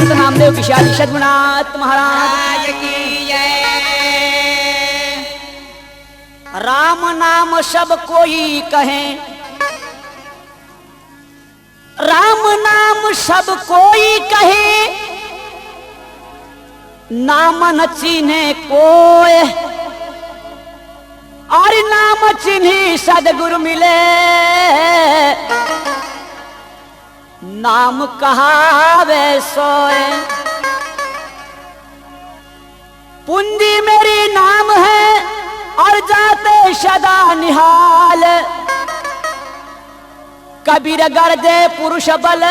संत नामदेव विशाली सद्गुणात महाराज की जय। राम नाम सब कोई कहे, राम नाम सब कोई कहे, नाम न चिन्हे कोय, और नाम चिन्ही सदगुरु मिले, नाम कहावे सोए। पूंजी मेरी नाम है और जाते सदा निहाल, कबीर गर्दे पुरुष बल,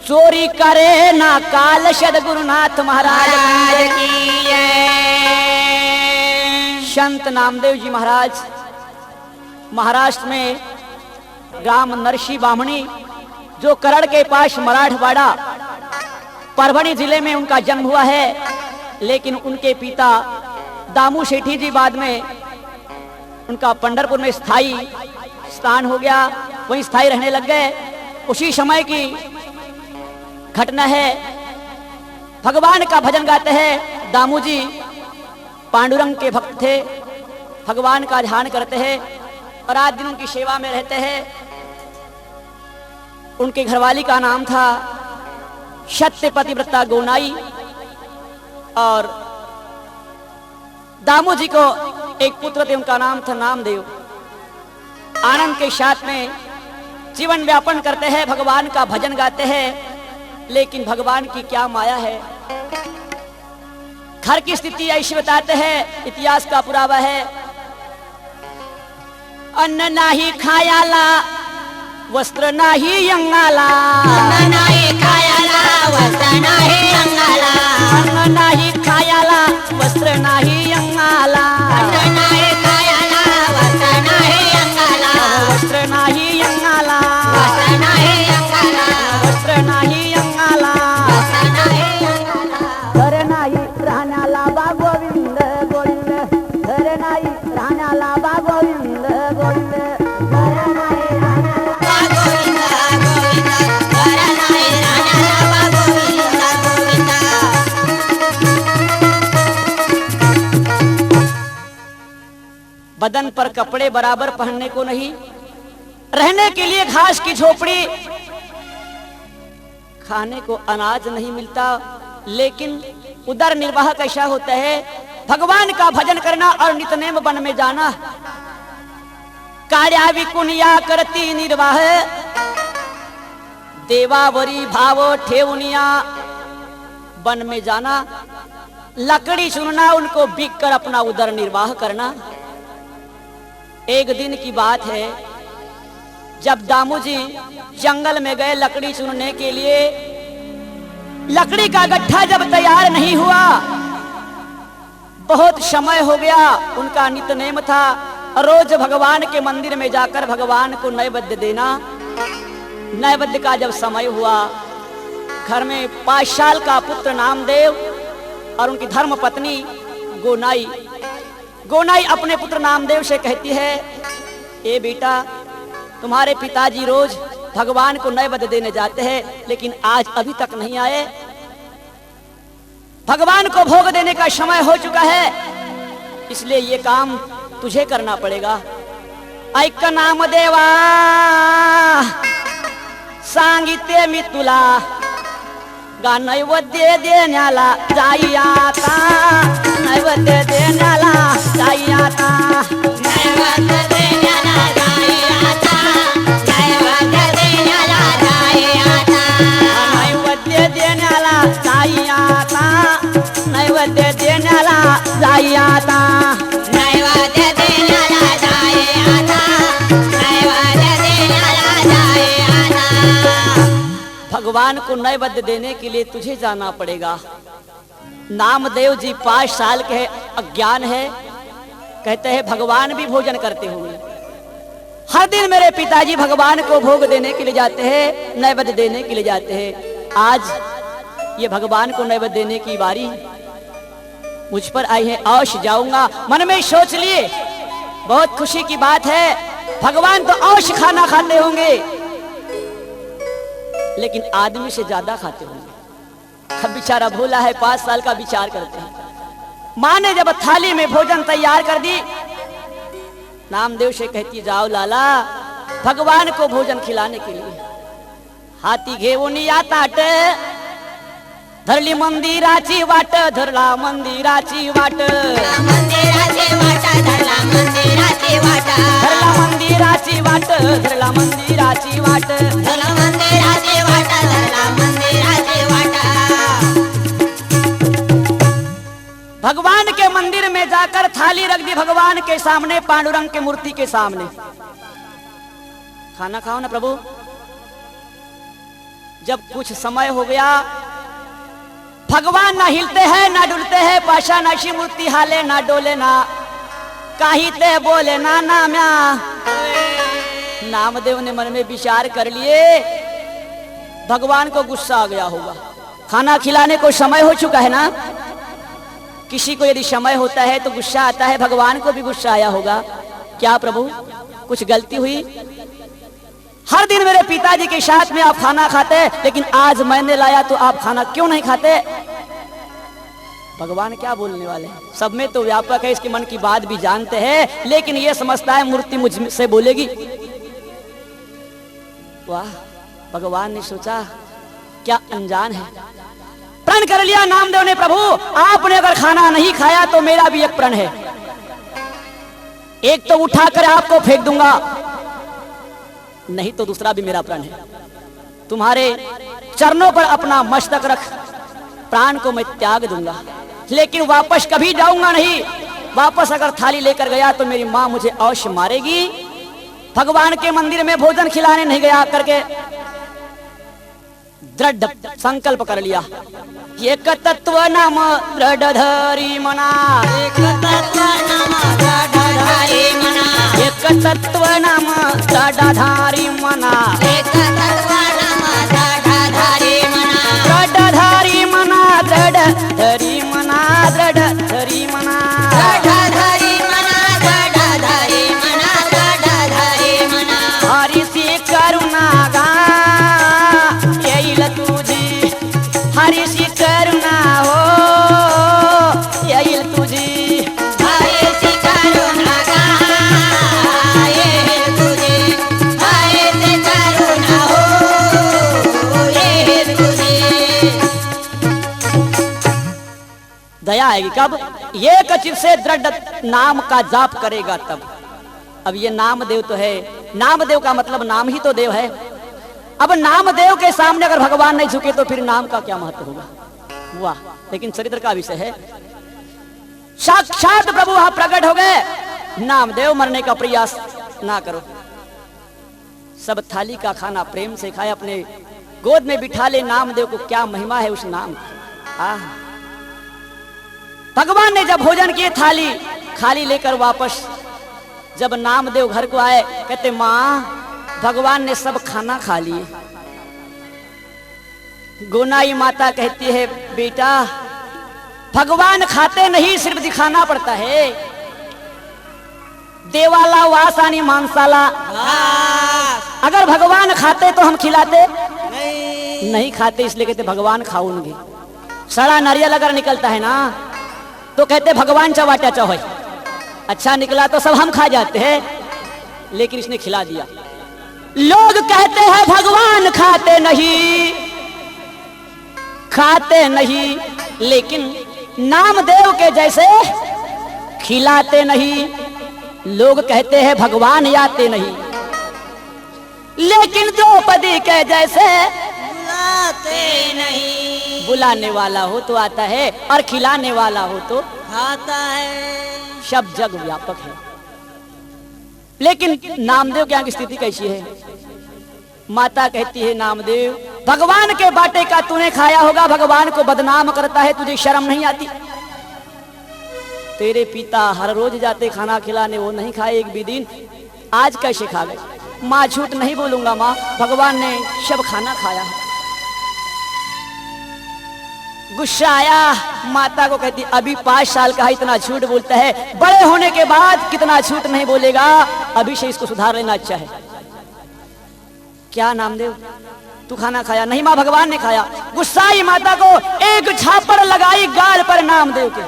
चोरी करे ना काल। सद्गुरुनाथ महाराज की जय। संत नामदेव जी महाराज महाराष्ट्र में ग्राम नरसी बामणी, जो करड़ के पास मराठवाड़ा परभणी जिले में उनका जन्म हुआ है, लेकिन उनके पिता दामू सेठी जी बाद में उनका पंढरपुर में स्थायी स्थान हो गया, वहीं स्थायी रहने लग गए। उसी समय की घटना है। भगवान का भजन गाते हैं। दामू जी पांडुरंग के भक्त थे, भगवान का ध्यान करते हैं और रात दिन उनकी सेवा में रहते हैं। उनके घरवाली का नाम था सत्य पतिव्रता गोनाई, और दामू जी को एक पुत्र थे, उनका नाम था नामदेव। आनंद के साथ में जीवन व्यापन करते हैं, भगवान का भजन गाते हैं। लेकिन भगवान की क्या माया है। घर की स्थिति ऐसी बताते हैं, इतिहास का पुरावा है। अन्न नाही खायाला, वस्त्र नाही अंगाला, अन्न नाही खायाला, वस्त्र नाही अंगाला, अन्न नाही खायाला, वस्त्र नाही अंगाला, अन्न नाही खायाला, वस्त्र नाही अंगाला, वस्त्र नाही अंगाला, वस्त्र नाही अंगाला, वस्त्र नाही अंगाला, वस्त्र नाही अंगाला, घर नाही राहण्याला बा गोविंद गोविंद, घर नाही राहण्याला बा गोविंद गोविंद, घर नाही राहण्याला बा गोविंद गोविंद, घर नाही राहण्याला बा गोविंद गोविंद। बदन पर कपड़े बराबर पहनने को नहीं, रहने के लिए घास की झोपड़ी, खाने को अनाज नहीं मिलता। लेकिन उदर निर्वाह कैसा होता है, भगवान का भजन करना और नित्यनेम वन में जाना। कार्या विकुनिया करती निर्वाह, देवावरी भावो ठेवनिया वन में जाना। लकड़ी चुनना, उनको बिक कर अपना उदर निर्वाह करना। एक दिन की बात है, जब दामू जी जंगल में गए लकड़ी चुनने के लिए। लकड़ी का गट्ठा जब तैयार नहीं हुआ, बहुत समय हो गया। उनका नित्यनेम था रोज भगवान के मंदिर में जाकर भगवान को नैवेद्य देना। नैवेद्य का जब समय हुआ, घर में 5 साल का पुत्र नामदेव और उनकी धर्म पत्नी गोनाई, गोनाई अपने पुत्र नामदेव से कहती है, ए बेटा, तुम्हारे पिताजी रोज भगवान को नैवेद्य देने जाते हैं, लेकिन आज अभी तक नहीं आए। भगवान को भोग देने का समय हो चुका है, इसलिए ये काम तुझे करना पड़ेगा। ऐक नामदेवा सांगितले मी तुला, गा नैवेद्य देण्याला जाई आता, नैवेद्य देण्याला जाई आता, नैवेद्य देण्याला जाई आता, नैवेद्य देण्याला जाई आता, नैवेद्य देण्याला जाई आता, नैवेद्य देण्याला जाई आता। नैवेद्य देण्याला जाई आता, नैवेद्य देण्याला जाई आता। भगवान को नैवेद्य देने के लिए तुझे जाना पड़ेगा। नामदेव जी 5 साल के अज्ञान है, कहते हैं भगवान भी भोजन करते होंगे। हर दिन मेरे पिताजी भगवान को भोग देने के लिए जाते हैं, नैवेद्य देने के लिए जाते हैं। आज ये भगवान को नैवेद्य देने की बारी मुझ पर आई है, अवश्य जाऊंगा। मन में सोच लिए, बहुत खुशी की बात है, भगवान तो अवश्य खाना खाते होंगे। लेकिन आदमी से ज्यादा खाते होंगे। अब बेचारा भोला है, 5 साल का विचार करते हैं। माँ ने जब थाली में भोजन तैयार कर दी, नामदेव से कहती जाओ लाला भगवान को भोजन खिलाने के लिए। हाथी घेऊन आता धरली मंदिराची वाट, धरला मंदिराची वाट, मंदिराची वाटा धरला मंदिराची वाटा, धरला मंदिराची वाट, धरला मंदिराची वाट, धरला मंदिराची वाटा, धरला मंदिराची वाटा। भगवान के मंदिर में जाकर थाली रख दी भगवान के सामने, पांडुरंग के मूर्ति के सामने। खाना खाओ ना प्रभु। जब कुछ समय हो गया, भगवान ना हिलते हैं ना डुलते हैं, पाशा नाशी मूर्ति हाले ना डोले ना, काही ते बोले ना नाम्या। नामदेव ने मन में विचार कर लिए भगवान को गुस्सा आ गया होगा। खाना खिलाने को समय हो चुका है ना, किसी को यदि समय होता है तो गुस्सा आता है, भगवान को भी गुस्सा आया होगा। क्या प्रभु कुछ गलती हुई? हर दिन मेरे पिताजी के साथ में आप खाना खाते, लेकिन आज मैंने लाया तो आप खाना क्यों नहीं खाते? भगवान क्या बोलने वाले हैं? सब में तो व्यापक है, इसके मन की बात भी जानते हैं, लेकिन ये समझता है मूर्ति मुझसे बोलेगी। वाह, भगवान ने सोचा क्या अनजान है। प्रण कर लिया नामदेव ने, प्रभु आपने अगर खाना नहीं खाया तो मेरा भी एक प्रण है, एक तो उठाकर आपको फेंक दूंगा, नहीं तो दूसरा भी मेरा प्रण है। तुम्हारे चरणों पर अपना मस्तक रख, प्राण को मैं त्याग दूंगा, लेकिन वापस कभी जाऊंगा नहीं। वापस अगर थाली लेकर गया तो मेरी माँ मुझे अवश्य मारेगी। भगवान के मंदिर में भोजन खिलाने नहीं गया करके दृढ़ संकल्प कर लिया। एक तत्व नाम दृढ़ धरी मना, एक तत्व नाम दृढ़ धारी मना, एक तत्व नाम दृढ़ धारी मना, एक तत्व नाम दृढ़ धारी मना, दृढ़ धारी मना, दृढ़ धरी मना, दृढ़ धरी मना, दृढ़ धारी मना, दृढ़ धारी मना, दृढ़ धारी मना। हरि से करुणा गा येईल तुझी, हरि से करुणा हो येईल तुझी, हरि से करुणा गा येईल तुझी, हरि से करुणा हो येईल तुझी। दया आएगी कब? एक चित से दृढ़ नाम का जाप करेगा तब। अब ये नामदेव तो है, नामदेव का मतलब नाम ही तो देव है। अब नामदेव के सामने अगर भगवान नहीं झुके तो फिर नाम का क्या महत्व होगा? वाह, लेकिन चरित्र का विषय है। साक्षात प्रभु वहां प्रकट हो गए। नामदेव मरने का प्रयास ना करो, सब थाली का खाना प्रेम से खाए, अपने गोद में बिठा ले। नामदेव को क्या महिमा है उस नाम की। भगवान ने जब भोजन किए, थाली खाली लेकर वापस जब नामदेव घर को आए, कहते माँ भगवान ने सब खाना खा लिए। गोनाई माता कहती है बेटा भगवान खाते नहीं, सिर्फ दिखाना पड़ता है। देवाला वासानी मांसाला, अगर भगवान खाते तो हम खिलाते नहीं खाते, इसलिए कहते भगवान खाऊंगे। सड़ा नारियल अगर निकलता है ना तो कहते भगवान चवाटा चौहे, अच्छा निकला तो सब हम खा जाते हैं, लेकिन इसने खिला दिया। लोग कहते हैं भगवान खाते नहीं, खाते नहीं, लेकिन नामदेव के जैसे खिलाते नहीं। लोग कहते हैं भगवान आते नहीं, लेकिन द्रौपदी के जैसे बुलाते नहीं। बुलाने वाला हो तो आता है और खिलाने वाला हो तो खाता है। सब जग व्यापक है। लेकिन नामदेव के यहाँ की स्थिति कैसी है? माता कहती है नामदेव भगवान के बाटे का तूने खाया होगा, भगवान को बदनाम करता है, तुझे शर्म नहीं आती? तेरे पिता हर रोज जाते खाना खिलाने, वो नहीं खाए एक भी दिन, आज कैसे खा गए? माँ झूठ नहीं बोलूंगा माँ, भगवान ने सब खाना खाया है। गुस्सा आया, माता को कहती अभी 5 साल का है, इतना झूठ बोलता है, बड़े होने के बाद कितना झूठ नहीं बोलेगा, अभी से इसको सुधार लेना अच्छा है। क्या नामदेव तू खाना खाया नहीं माँ, भगवान ने खाया। गुस्साई माता को एक झापड़ लगाई गाल पर नामदेव के।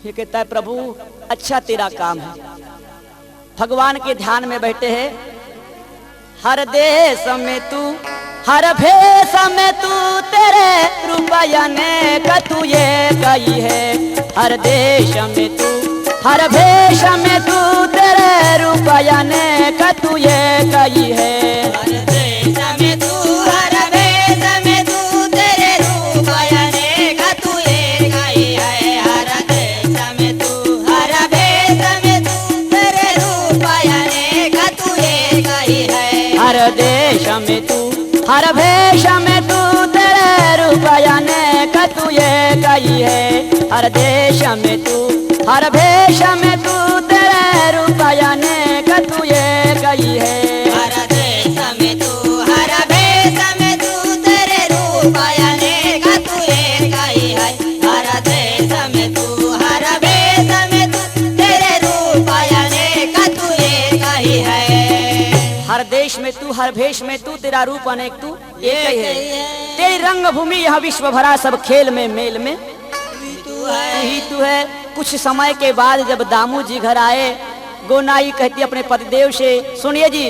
ये कहता है प्रभु अच्छा तेरा काम है। भगवान के ध्यान में बैठे हैं। हर देश में तू हर भेष में तू तेरे रुपया ने तू ये कही है। हर देश में तू हर भेष में तू तेरे रुपया ने तू ये कही है। हर देश में तू हर भेष में तू तेरे रुपया ने तू ये कही है। हर देश में तू हर भेष में तू तेरे रुपया ने तू ये कही है। हर देश में तू हर भेष में तू तेरे रुपया ने तू ये कही है। हर देश में तू हर भेष में तू तेरे रुपया ने तू ये कही है। हर देश में तू हर भेष में तू तेरे रुपया ने तू ये कही है। हर देश में तू हर भेष में तू तेरे रुपया ने तू ये कही है। हर देश में तू हर भेष में तू तेरा रूप अनेक तू एक ही है। तेरी रंग भूमि यह विश्व भरा सब खेल में मेल में तू ही तू है। कुछ समय के बाद जब दामू जी घर आए, गोनाई कहती अपने पतिदेव से, सुनिए जी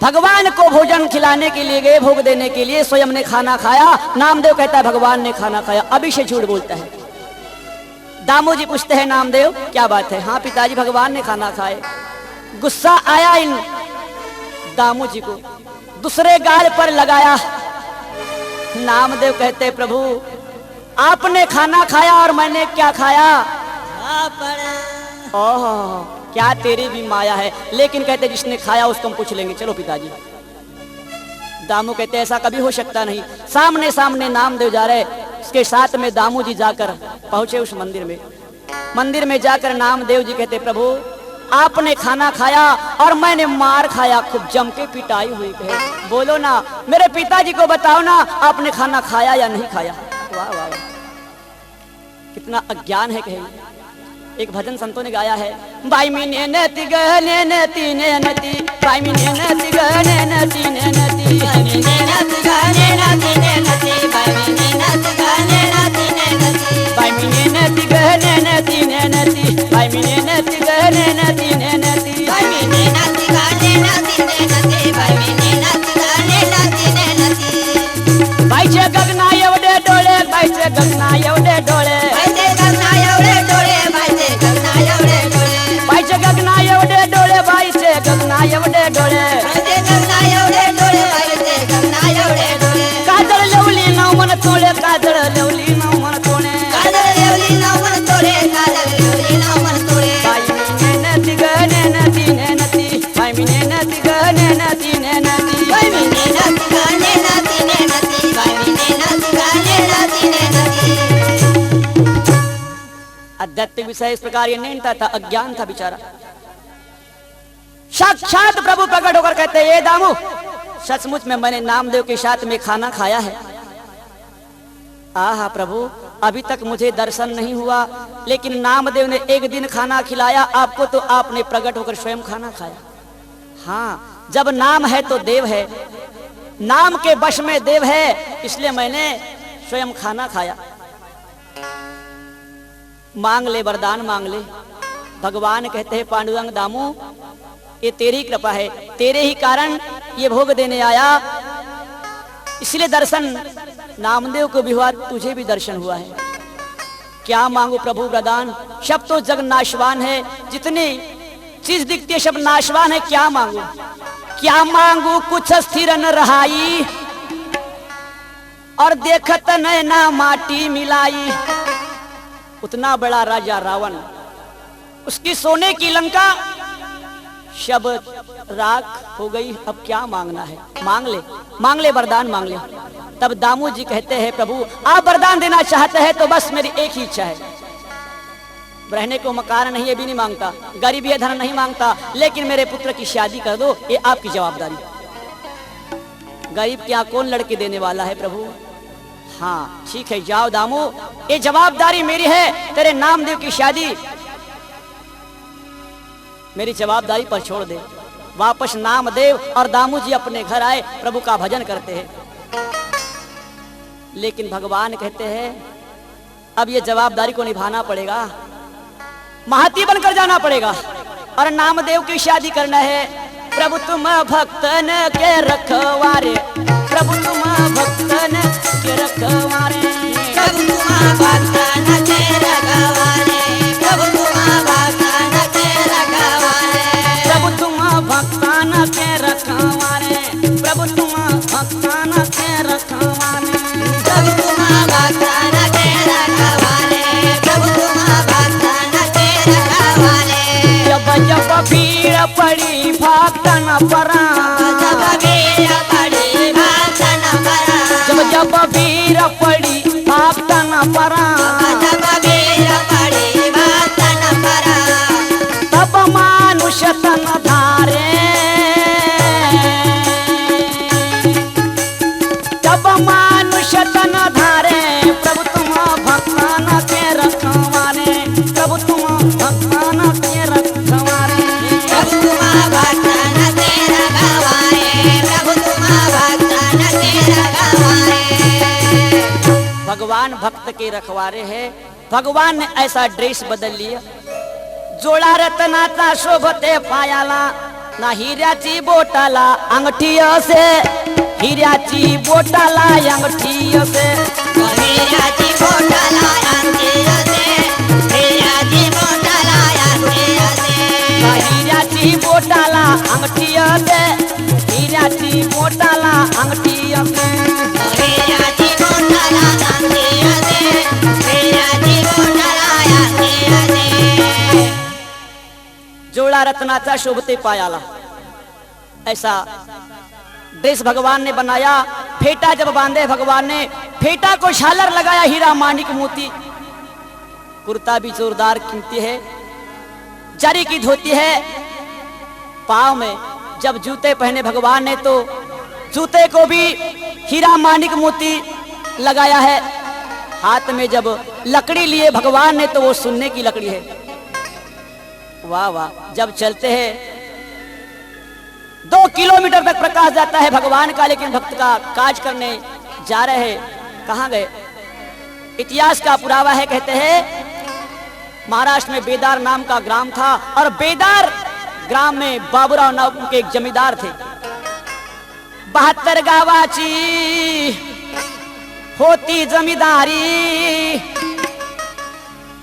भगवान को भोजन खिलाने के लिए गए, भोग देने के लिए, स्वयं ने खाना खाया। नामदेव कहता है भगवान ने खाना खाया। अभी से झूठ बोलता है। दामू जी पूछते हैं नामदेव क्या बात है? हाँ पिताजी भगवान ने खाना खाए। गुस्सा आया इन दामू जी को, दूसरे गाल पर लगाया। नामदेव कहते प्रभु आपने खाना खाया और मैंने क्या खाया? ओह क्या तेरी भी माया है। लेकिन कहते जिसने खाया उसको हम पूछ लेंगे, चलो पिताजी। दामू कहते ऐसा कभी हो सकता नहीं। सामने सामने नामदेव जा रहे, उसके साथ में दामू जी जाकर पहुंचे उस मंदिर में। मंदिर में जाकर नामदेव जी कहते प्रभु आपने खाना खाया और मैंने मार खाया, खूब जम के पिटाई हुई है। बोलो ना मेरे पिताजी को बताओ ना आपने खाना खाया या नहीं खाया? वाह वाह कितना अज्ञान है। कहे एक भजन संतों ने गाया है, बाई मीने नती गहने नती ने नती, बाई मीने नती गहने नती ने नती, बाई मीने नती गहने नती ने नती, बाई मीने नती गहने नती ने नती, बाई मीने नती गहने नती ने नती, बाई मीने नती गहने नती ने नती, बाई मीने नती गहने नती ने नती, बाई मीने नती गहने नती ने नती। बाईचे गगना एवढे डोळे, बाईचे गगना एवढे डोळे, बाईचे गगना एवढे डोळे, बाईचे गगना एवढे डोळे, बाईचे गगना एवढे डोळे, बाईचे गगना एवढे डोळे, बाईचे गगना एवढे डोळे, बाईचे गगना एवढे डोळे। काजळ लेवली नऊ मन तोळे, काजळ लेवली नऊ मन तोळे, काजळ लेवली नऊ मन तोळे, काजळ लेवली नऊ मन तोळे। बाई मीने नती गहने नती ने नती, बाई मीने नती गहने नती ने नती, बाई मीने नती गहने नती ने नती, बाई मीने नती गहने नती ने नती। आध्यात्मिक विषय इस प्रकार ये नहीं था, अज्ञान था बेचारा। साक्षात प्रभु प्रकट होकर कहते ये दामू सचमुच में मैंने नामदेव के साथ में खाना खाया है। आहा प्रभु अभी तक मुझे दर्शन नहीं हुआ, लेकिन नामदेव ने एक दिन खाना खिलाया आपको, तो आपने प्रकट होकर स्वयं खाना खाया। हाँ जब नाम है तो देव है, नाम के वश में देव है, इसलिए मैंने स्वयं खाना खाया। मांग ले वरदान मांग ले। भगवान कहते हैं पांडुरंग दामू ये तेरी कृपा है, तेरे ही कारण ये भोग देने आया, इसलिए दर्शन नामदेव को भी हुआ, तुझे भी दर्शन हुआ है। क्या मांगू प्रभु वरदान? सब तो जग नाशवान है, जितनी चीज दिखती है सब नाशवान है। क्या मांगू क्या मांगू? कुछ स्थिर न रहाई और देखत नैना माटी मिलाई। उतना बड़ा राजा रावण, उसकी सोने की लंका सब राख हो गई। अब क्या मांगना है? मांग ले वरदान मांग ले। तब दामू जी कहते हैं प्रभु आप वरदान देना चाहते हैं तो बस मेरी एक ही इच्छा है, रहने को मकान नहीं ये भी नहीं मांगता, गरीबी है धन नहीं मांगता, लेकिन मेरे पुत्र की शादी कर दो, ये आपकी जवाबदारी। गरीब के यहाँ कौन लड़के देने वाला है प्रभु? हाँ ठीक है जाओ दामू, ये जवाबदारी मेरी है, तेरे नामदेव की शादी मेरी जवाबदारी पर छोड़ दे। वापस नामदेव और दामू जी अपने घर आए, प्रभु का भजन करते हैं। लेकिन भगवान कहते हैं अब ये जवाबदारी को निभाना पड़ेगा, महाती बनकर जाना पड़ेगा और नामदेव की शादी करना है। प्रभु तुम भक्तन के रखवारे, प्रभु तुम भक्तन के रखवारे, प्रभु तुम भक्तन के रखवारे, प्रभु तुम भक्तन के रखवारे, प्रभु तुम भक्तन के रखवारे, प्रभु तुम भक्तन के रखवारे, प्रभु तुम भक्तन के रखवारे, प्रभु तुम भक्तन के रखवारे। जब जब भीड़ पड़ी भक्तन परा, जब भीड़ पड़ी भक्तन परा, जब जब भीड़ पड़ी भक्तन परा, जब भीड़ पड़ी भक्तन परा, तब मानुष तन धारे, तब मानुष तन धारे, प्रभु तुम भक्तन के रखवारे, प्रभु तुम भक्तन के रखवारे, प्रभु तुम भक्तन के रखवारे, प्रभु तुम भक्तन के रखवारे। भगवान भक्त के रखवारे हैं। भगवान ने ऐसा ड्रेस बदल लिया, जोड़ा रत्नाचा शोभते पायाला, ना हिऱ्याची बोटाला अंगठीय से, हिऱ्याची बोटाला अंगठीय से, हिऱ्याची बोटाला अंगठीय से, हिऱ्याची बोटाला अंगठीय से, हिऱ्याची बोटाला अंगठीय से, हिऱ्याची बोटाला अंगठीय से, हिऱ्याची बोटाला अंगठीय से, हिऱ्याची बोटाला अंगठीय से। जोड़ा रत्नाचा शोभते पायाला, ऐसा ड्रेस भगवान ने बनाया। फेटा जब बांधे भगवान ने, फेटा को झालर लगाया हीरा मानिक मोती, कुर्ता भी जोरदार कीमती है, जरी की धोती है, पाँव में जब जूते पहने भगवान ने तो जूते को भी हीरा मानिक मोती लगाया है। हाथ में जब लकड़ी लिए भगवान ने तो वो सुनने की लकड़ी है। वाह वाह, जब चलते हैं 2 किलोमीटर तक प्रकाश जाता है भगवान का, लेकिन भक्त का काज करने जा रहे हैं, कहाँ गए? इतिहास का पुरावा है, कहते हैं महाराष्ट्र में बेदार नाम का ग्राम था और बेदार ग्राम में बाबूराव नाम के एक जमींदार थे। 72 गावाची होती जमींदारी,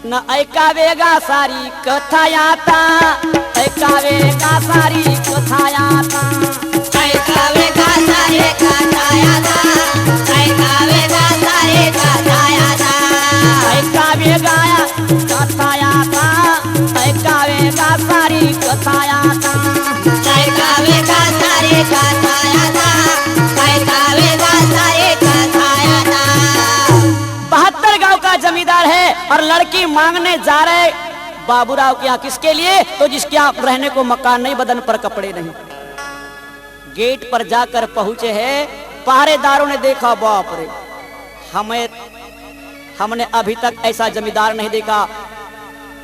न ऐकावेगा सारी कथा आता, ऐकावेगा सारी कथा आता, ऐकावेगा सारी कथा आता, ऐकावेगा सारी कथा आता, ऐकावेगा कथा आता, ऐकावेगा सारी कथा आता, ऐकावेगा सारी कथा आता, ऐकावेगा सारी कथा आता। 72 गांव का जमींदार है और लड़की मांगने जा रहे बाबूराव के यहाँ, किसके लिए? तो जिसके यहाँ रहने को मकान नहीं, बदन पर कपड़े नहीं। गेट पर जाकर पहुंचे हैं, पहरेदारों ने देखा, बाप रे, हमने अभी तक ऐसा जमींदार नहीं देखा।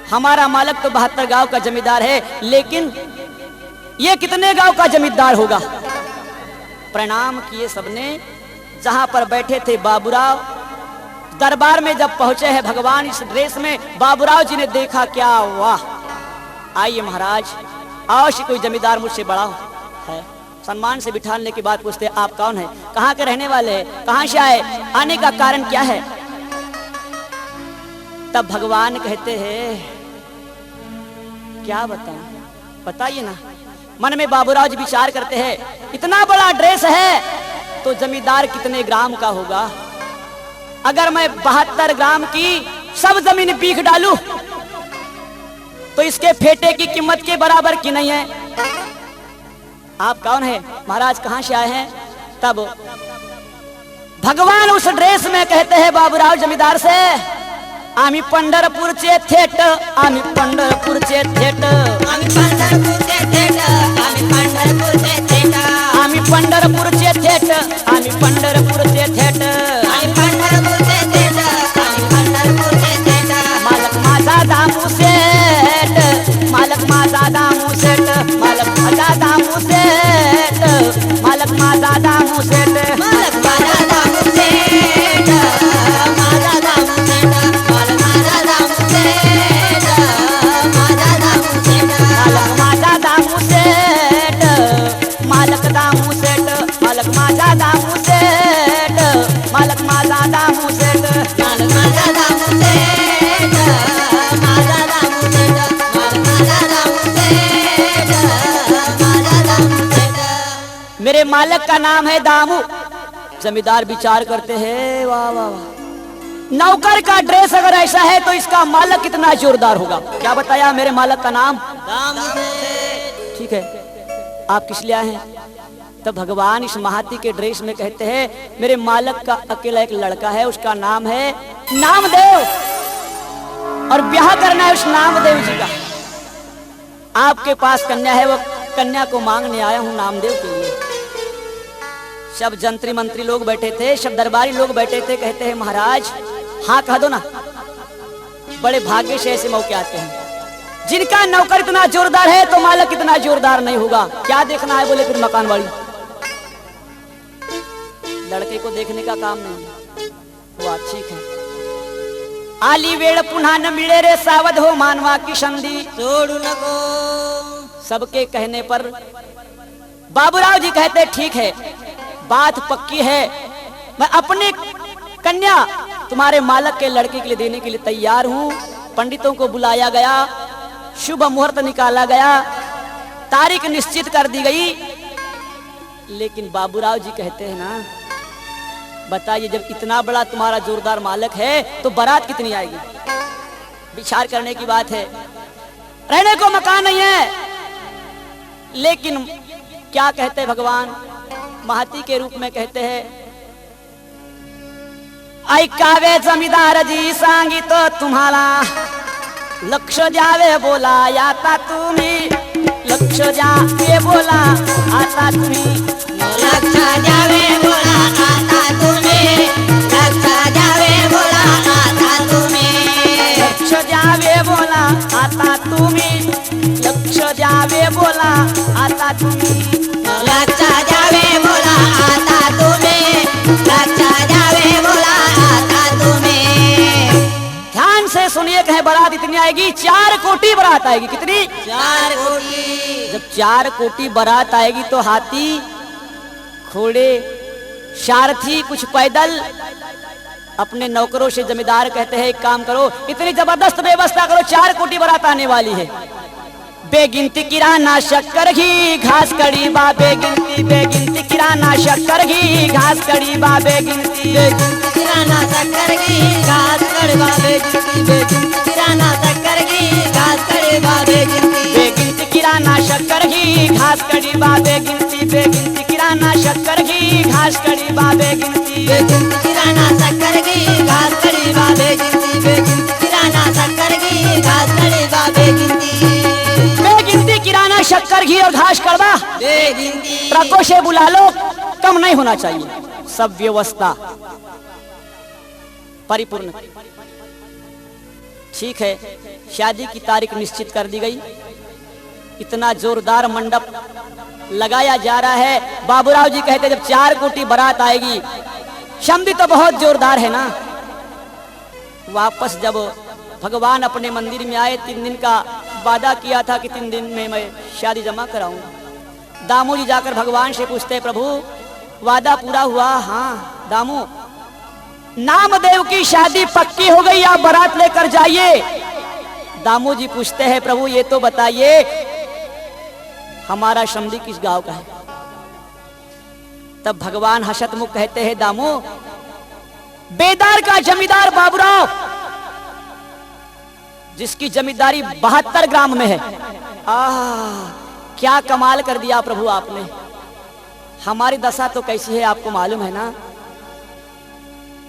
हमारा मालिक तो 72 गांव का जमींदार है, लेकिन ये कितने गांव का जमींदार होगा? प्रणाम किए सबने। जहां पर बैठे थे बाबूराव, दरबार में जब पहुंचे हैं भगवान इस ड्रेस में, बाबूराव जी ने देखा, क्या वाह, आइए महाराज, अवश्य कोई जमींदार मुझसे बड़ा है। सम्मान से बिठाने के बाद पूछते, आप कौन है, कहाँ के रहने वाले हैं, कहाँ से आए, आने का कारण क्या है? तब भगवान कहते हैं, क्या बताऊं, बताइए ना। मन में बाबूराव जी विचार करते हैं, इतना बड़ा ड्रेस है तो जमींदार कितने ग्राम का होगा? अगर मैं 72 ग्राम की सब जमीन बीख डालूं तो इसके फेटे की कीमत के बराबर की नहीं है। आप कौन है महाराज, कहां से आए हैं? तब भगवान उस ड्रेस में कहते हैं बाबूराव जमींदार से, आम्ही पंढरपूरचे थेट, आम्ही पंढरपूरचे थेट, आम्ही पंढरपूरचे थेट, आम्ही पंढरपूरचे थेट, आम्ही पंढरपूरचे थेट, आम्ही पंढरपूरचे थेट, आम्ही पंढरपूरचे थेट, आम्ही पंढरपूरचे थेट। मालक माझा दामू सेठ, मालक माझा दामू सेठ, मालक माझा दामू दामू सेठ, मालक माझा दामू सेठ, मालक माझा दामू सेठ, माझा दामू सेठ, मालक माझा दामू सेठ, माझा दामू सेठ। मेरे मालक का नाम है दामू। जमींदार विचार करते हैं, वाह वाह वाह, नौकर का ड्रेस अगर ऐसा है तो इसका मालक कितना जोरदार होगा। क्या बताया, मेरे मालक का नाम दामू सेठ। ठीक है, आप किस लिए आए हैं? तब भगवान इस महाती के ड्रेस में कहते हैं, मेरे मालक का अकेला एक लड़का है, उसका नाम है नामदेव, और ब्याह करना है उस नामदेव जी का। आपके पास कन्या है, वो कन्या को मांगने आया हूं नामदेव के लिए। सब जंत्री मंत्री लोग बैठे थे, सब दरबारी लोग बैठे थे। कहते हैं महाराज हाँ कह दो ना। बड़े भाग्य से ऐसे मौके आते हैं, जिनका नौकर इतना जोरदार है तो मालक इतना जोरदार नहीं होगा। क्या देखना है? बोले फिर मकान वाली। लड़के को देखने का काम नहीं है। वाह ठीक है। आली वेळ पुन्हा न मिळे रे, सावध हो मानवा की संधि। सोडू नको। सबके कहने पर बाबूराव जी कहते ठीक है, बात पक्की है, मैं अपने कन्या तुम्हारे मालक के लड़के के लिए देने के लिए तैयार हूं। पंडितों को बुलाया गया, शुभ मुहूर्त निकाला गया, तारीख निश्चित कर दी गई। लेकिन बाबूराव जी कहते हैं ना, बताइए जब इतना बड़ा तुम्हारा जोरदार मालक है तो बारात कितनी आएगी? विचार करने की बात है। रहने को मकान नहीं है, लेकिन क्या कहते हैं भगवान महाती के रूप में कहते हैं, ऐकावे जमीदार जी सांगितो तुम्हाला, लक्ष द्यावे बोला आता तुम्ही, लक्ष द्यावे बोला आता तुम्ही, लक्ष द्यावे बोला आता तुम्ही, लक्ष द्यावे बोला आता तुम्ही, लक्ष द्यावे बोला आता तुम्ही, लक्ष द्यावे बोला आता तुम्ही, लक्ष द्यावे बोला आता तुम्ही, लक्ष द्यावे बोला आता तुम्ही। ध्यान से सुनिए, कहे बारात इतनी आएगी, 4 कोटी बारात आएगी। कितनी? 4 कोटी। जब 4 कोटी बारात आएगी तो हाथी, घोड़े, सारथी, कुछ पैदल। अपने नौकरों से जमींदार कहते हैं एक काम करो, इतनी जबरदस्त व्यवस्था करो, 4 कोटी बारात आने वाली है। बेगिनती किराना शक्कर घी घास कड़ी बा बेगिनती, बेगिनती किराना शक्कर घी घास कड़ी बा बेगिनती, किराना शक्कर घी घास कड़वा बेगिनती, बेगिनती किराना शक्कर घी घास कड़वा बेगिनती, बेगिनती किराना शक्कर घी घास कड़ी बा बेगिनती, बेगिनती किराना शक्कर घी घास कड़ी बा बेगिनती, बेगिनती किराना शक्कर घी घास कड़वा बेगिनती, बेगिनती किराना शक्कर घी घास कड़वा बेगिनती, बेगिनती किराना शक्कर घी और घास कड़वा बेगिनती। ट्रकों से बुला लो, कम नहीं होना चाहिए, सब व्यवस्था परिपूर्ण। ठीक है, शादी की तारीख निश्चित कर दी गई। इतना जोरदार मंडप लगाया जा रहा है। बाबूराव जी कहते जब 4 कोटी बारात आएगी, शम्दी तो बहुत जोरदार है ना। वापस जब भगवान अपने मंदिर में आए, 3 दिन का वादा किया था कि 3 दिन में मैं शादी जमा कराऊंगा। दामू जी जाकर भगवान से पूछते, प्रभु वादा पूरा हुआ? हाँ। दामू, नामदेव की शादी पक्की हो गई, आप बारात लेकर जाइए। दामू जी पूछते हैं, प्रभु ये तो बताइए हमारा शम्दी किस गांव का है? तब भगवान हसतमुख कहते हैं, दामू बेदार का जमींदार बाबूराव, जिसकी जमींदारी 72 ग्राम में है। क्या कमाल कर दिया प्रभु आपने। हमारी दशा तो कैसी है आपको मालूम है ना।